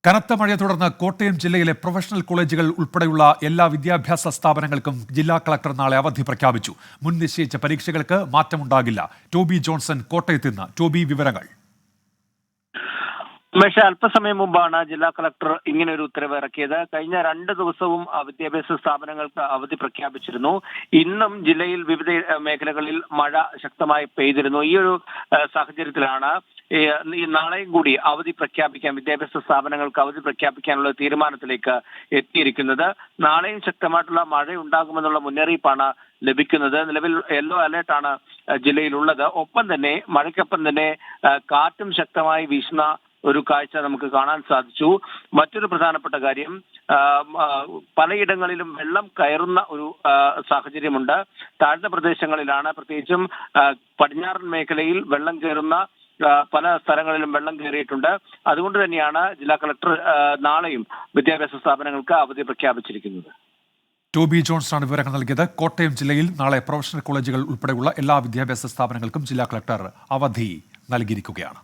കനത്ത മഴയെ തുടർന്ന് കോട്ടയം ജില്ലയിലെ പ്രൊഫഷണൽ കോളേജുകൾ ഉൾപ്പെടെയുള്ള എല്ലാ വിദ്യാഭ്യാസ സ്ഥാപനങ്ങൾക്കും ജില്ലാ കളക്ടർ നാളെ അവധി പ്രഖ്യാപിച്ചു. മുൻ നിശ്ചയിച്ച പരീക്ഷകൾക്ക് മാറ്റമുണ്ടാകില്ല. ടോബി ജോൺസൺ കോട്ടയത്ത് നിന്ന്. ടോബി, വിവരങ്ങൾ. പക്ഷേ അല്പസമയം മുമ്പാണ് ജില്ലാ കളക്ടർ ഇങ്ങനെ ഒരു ഉത്തരവ് ഇറക്കിയത്. കഴിഞ്ഞ 2 ദിവസവും വിദ്യാഭ്യാസ സ്ഥാപനങ്ങൾക്ക് അവധി പ്രഖ്യാപിച്ചിരുന്നു. ഇന്നും ജില്ലയിൽ വിവിധ മേഖലകളിൽ മഴ ശക്തമായി പെയ്തിരുന്നു. ഈ ഒരു സാഹചര്യത്തിലാണ് നാളെയും കൂടി അവധി പ്രഖ്യാപിക്കാൻ, വിദ്യാഭ്യാസ സ്ഥാപനങ്ങൾക്ക് അവധി പ്രഖ്യാപിക്കാനുള്ള തീരുമാനത്തിലേക്ക് എത്തിയിരിക്കുന്നത്. നാളെയും ശക്തമായിട്ടുള്ള മഴ ഉണ്ടാകുമെന്നുള്ള മുന്നറിയിപ്പാണ് ലഭിക്കുന്നത്. നിലവിൽ യെല്ലോ അലേർട്ടാണ് ജില്ലയിലുള്ളത്. ഒപ്പം തന്നെ മഴയ്ക്കൊപ്പം തന്നെ കാറ്റും ശക്തമായി വീശുന്ന ഒരു കാഴ്ച നമുക്ക് കാണാൻ സാധിച്ചു. മറ്റൊരു പ്രധാനപ്പെട്ട കാര്യം, പലയിടങ്ങളിലും വെള്ളം കയറുന്ന ഒരു സാഹചര്യമുണ്ട്. താഴ്ന്ന പ്രദേശങ്ങളിലാണ്, പ്രത്യേകിച്ചും പടിഞ്ഞാറൻ മേഖലയിൽ വെള്ളം കയറുന്ന പല സ്ഥലങ്ങളിലും വെള്ളം കയറിയിട്ടുണ്ട്. അതുകൊണ്ട് തന്നെയാണ് ജില്ലാ കളക്ടർ നാളെയും വിദ്യാഭ്യാസ സ്ഥാപനങ്ങൾക്ക് അവധി പ്രഖ്യാപിച്ചിരിക്കുന്നത്. ടോബി ജോൺസണാണ് വിവരങ്ങൾ നൽകിയത്. കോട്ടയം ജില്ലയിൽ നാളെ പ്രൊഫഷണൽ കോളേജുകൾ ഉൾപ്പെടെയുള്ള എല്ലാ വിദ്യാഭ്യാസ സ്ഥാപനങ്ങൾക്കും ജില്ലാ കളക്ടർ അവധി നൽകിയിരിക്കുകയാണ്.